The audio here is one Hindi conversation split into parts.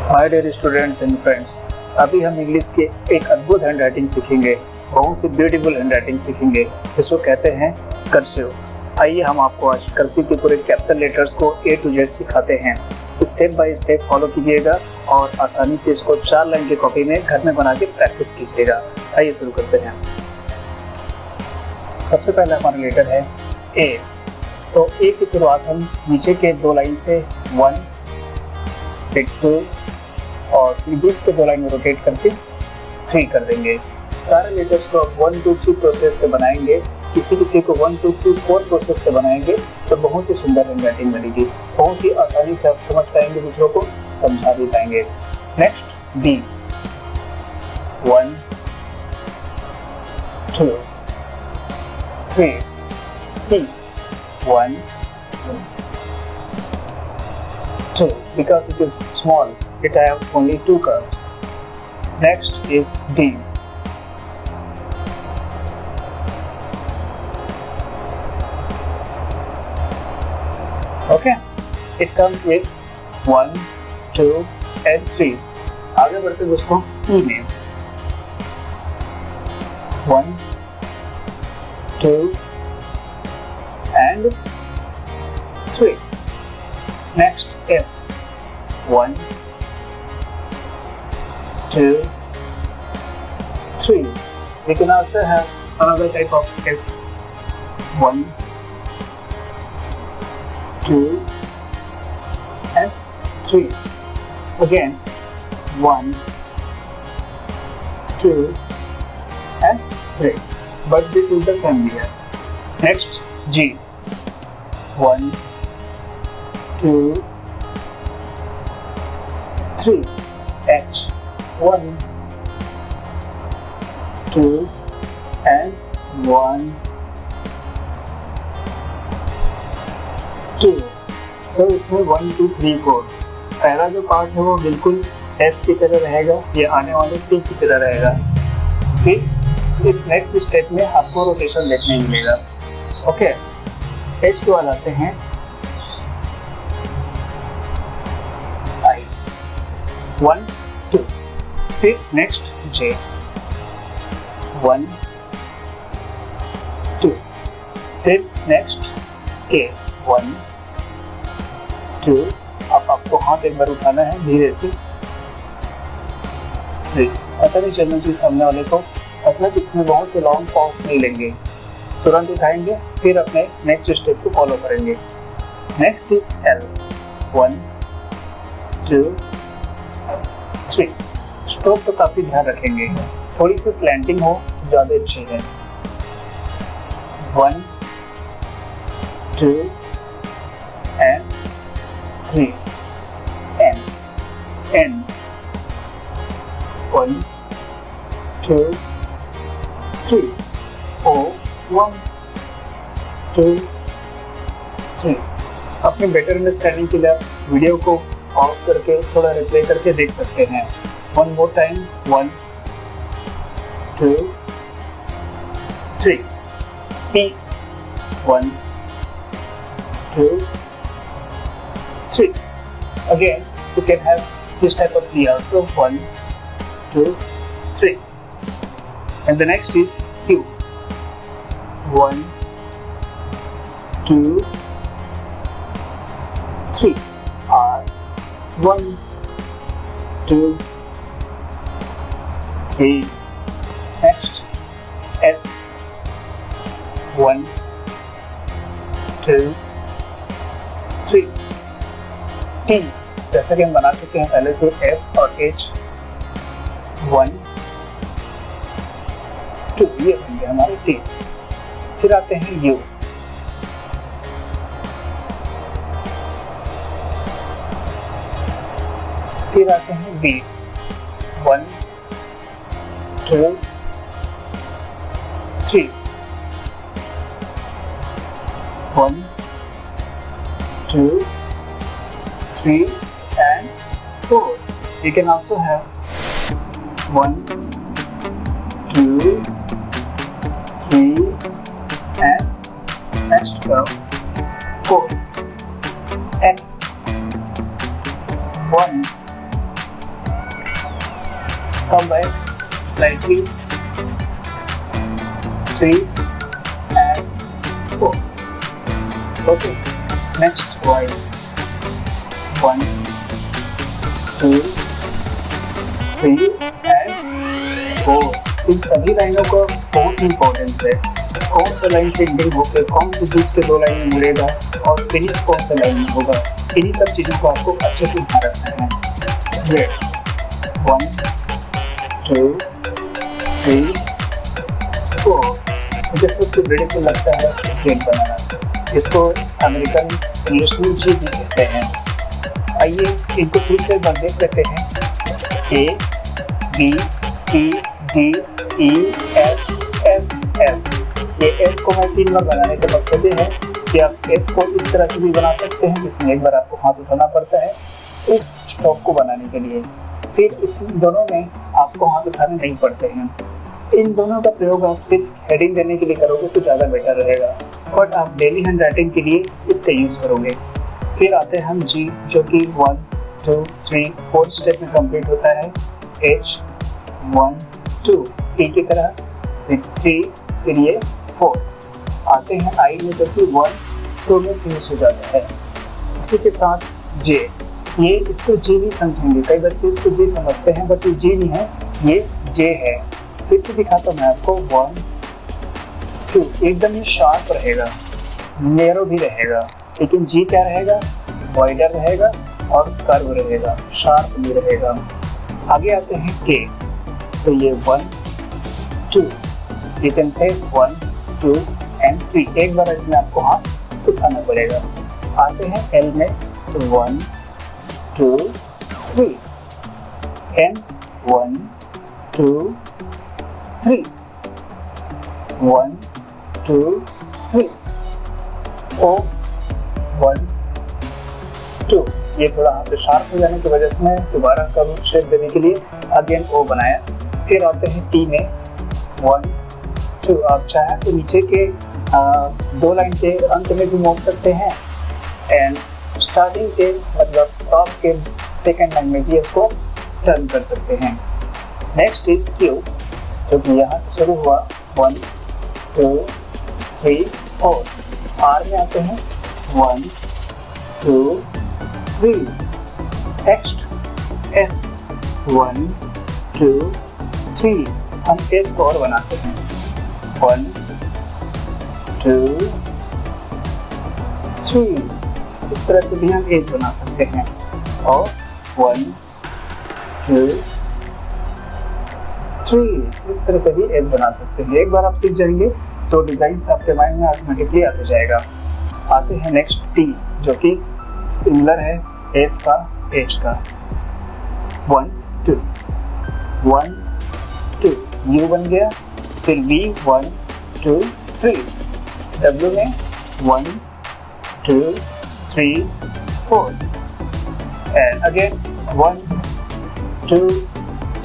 Hi dear students and friends, अभी हम इंग्लिश के एक अद्भुत हैंड राइटिंग सीखेंगे। बहुत ही ब्यूटीफुल हैंड राइटिंग सीखेंगे जिसको कहते हैं कर्सिव। आइए हम आपको आज कर्सिव के पूरे कैपिटल लेटर्स को A to Z सिखाते हैं। स्टेप बाय स्टेप फॉलो कीजिएगा और आसानी से इसको 4 लाइन की कॉपी में घर में बना के प्रैक्टिस कीजिएगा। आइए शुरू करते हैं। सबसे पहले हमारा लेटर है A। तो A की शुरुआत हम नीचे के 2 लाइन से 1 फिर 2 और फिर बीच के 2 लाइन में रोटेट करके 3 कर देंगे। सारे लेटर्स को 1 2 3 प्रोसेस से बनाएंगे। किसी को 1 2 3 4 प्रोसेस से बनाएंगे तो बहुत ही सुंदर हैंड राइटिंग बनेगी। बहुत ही आसानी से आप समझ पाएंगे, दूसरों को समझा भी पाएंगे। Next B 1 2 3 C 1 2 because it is small, it have only 2 curves. Next is D. Okay, it comes with 1 2 and 3. आगे बढ़ते हैं दोस्तों E में 1 2 and 3. Next F 1 2 3. We can also have another type of F 1 2 and 3. Again 1 2 and 3. But this is the family here. Next G 1 2 3. H 1 2 and 1 2. So इसमें 1 2 3 4 पहला जो पार्ट है वो बिल्कुल F की तरह रहेगा, ये आने वाले T की तरह रहेगा। फिर इस नेक्स्ट स्टेप में आपको रोटेशन देखने मिलेगा। ओके, H के बाद आते हैं I 1 2। फिर नेक्स्ट J 1 2। फिर नेक्स्ट K 1 2। अब आपको हाथ एक बार उठाना है धीरे से 3। पता नहीं चलना चाहिए सामने वाले को, मतलब इसमें बहुत ही लॉन्ग पॉज नहीं लेंगे, तुरंत उठाएंगे फिर अपने नेक्स्ट स्टेप को फॉलो करेंगे। Next is L 1 2 3। स्ट्रोक तो काफी ध्यान रखेंगे, थोड़ी सी स्लैंटिंग हो ज्यादा अच्छी है। 1 2 and 3 N N 1 2 3 O 1 2 3। अपने बेटर अंडरस्टैंडिंग के लिए आप वीडियो को पॉज करके थोड़ा रिप्ले करके देख सकते हैं। One more time 1 2 3 P 1 2 3। Again you can have this type of P also 1 2 3। and the next is Q 1 2 3 R 1 2 3। next S 1 2 3। T जैसा कि हम बना चुके हैं पहले से F और H 1 2, ये बन गया हमारे T। फिर आते हैं U फिर आते हैं B 1 2 3 1 2 3 and 4। You can also have 1 2 3 and next curve 4 X 1 come back slightly, 3 and 4. Okay, next Y, 1 2 3 and 4. इन सभी लाइनों का बहुत इंपॉर्टेंस है, कौन सा लाइन से एंडिंग होकर कौन से बीच के 2 लाइन में मुड़ेगा और फिनिश कौन सा लाइन में होगा, इन्हीं सब चीज़ों को आपको अच्छे से ध्यान रखना है। Z 1 2 3 4 मुझे सबसे ब्यूटीफुल लगता है Z बनाना, इसको अमेरिकन इंग्लिश में G भी कहते हैं। आइए इनको फिर से एक बार देख लेते हैं। A B C D E F F F। ये F को मैं 3 बार बनाने का मकसद ये है कि आप F को इस तरह से भी बना सकते हैं जिसमें एक बार आपको हाथ उठाना पड़ता है इस स्टॉप को बनाने के लिए, फिर इस दोनों में आपको हाथ उठाने नहीं पड़ते हैं। इन दोनों का प्रयोग आप सिर्फ हेडिंग देने के लिए करोगे तो ज़्यादा बेटर रहेगा, बट आप डेली हैंड राइटिंग के लिए इसका यूज़ करोगे। फिर आते हैं हम G जो कि 1 2 3 4 स्टेप में कंप्लीट होता है। H 1 2 E की तरह, फिर 3, फिर ये 4। आते हैं I में जो कि 1 2 में फिनिश हो जाता है। इसी के साथ J, ये इसको G नहीं समझेंगे, कई बच्चे इसको G समझते हैं बट ये G नहीं है, ये J है। फिर से दिखाता हूँ मैं आपको 1 2, एकदम ही शार्प रहेगा, नैरो भी रहेगा, लेकिन G क्या रहेगा, वाइडर रहेगा और कर्व रहेगा, शार्प भी रहेगा। आगे आते हैं K, तो ये 1 2, you can say 1 2 and 3, एक बार इसमें आपको हाथ उठाना पड़ेगा। आते हैं L में, तो 1 2 3 and 1 2 3 1 2 3 O 1 2। ये थोड़ा हाथ शार्प हो जाने की वजह से मैं दोबारा कर्व शेप देने के लिए अगेन O बनाया। फिर आते हैं T में, 1 2, आप चाहे तो नीचे के 2 लाइन के अंत में भी मोड़ सकते हैं एंड स्टार्टिंग के मतलब टॉप के सेकेंड लाइन में भी इसको टर्न कर सकते हैं। नेक्स्ट इज Q जो कि यहाँ से शुरू हुआ 1 2 3 4। R में आते हैं 1 2 3। नेक्स्ट S 1 2 3, हम S को और बनाते हैं 1 2 3। इस तरह से भी हम एज बना सकते हैं और 1 2 3, इस तरह से भी एज बना सकते हैं। एक बार आप सीख जाएंगे तो डिजाइन आपके माइंड में ऑटोमेटिकली आते जाएगा। आते हैं नेक्स्ट T जो कि सिमिलर है F का H का, 1 2 1 2, U बन गया, फिर V 1 2 3, W में 1 2 3 4 and again 1 2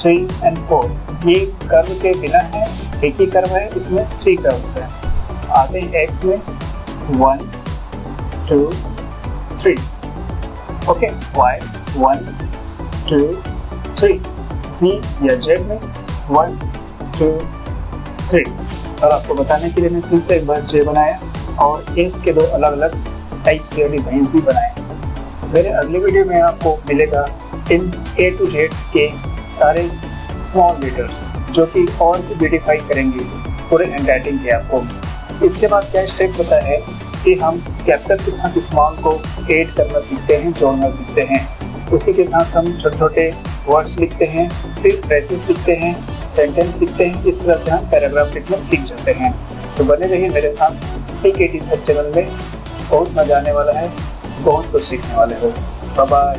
3 and 4। ये कर्व के बिना है, एक ही कर्व है, इसमें 3 कर्व्स हैं। आते हैं X में 1 2 3, ओके, Y 1 2 3, Z या Z में 1 2 3। और आपको बताने के लिए मैं फिर से एक बार J बनाया और S के 2 अलग अलग टाइप से डिजाइन भी बनाए। मेरे अगले वीडियो में आपको मिलेगा इन A to Z के सारे स्मॉल लेटर्स जो कि और भी ब्यूटीफाई करेंगे पूरे हैंड राइटिंग के आपको। इसके बाद क्या स्टेप होता है कि हम कैप्चर के साथ स्मॉल को ऐड करना सीखते हैं, जोड़ना सीखते हैं। उसी के साथ हम छोटे छोटे वर्ड्स लिखते हैं, फिर फ्रेजेस लिखते हैं, सेंटेंस लिखते हैं। इस तरह से हम पैराग्राफ लिखना सीख जाते हैं। तो बने रहिए मेरे साथ AKT सर चैनल में, बहुत मजा आने वाला है, बहुत कुछ सीखने वाले हो। Bye bye.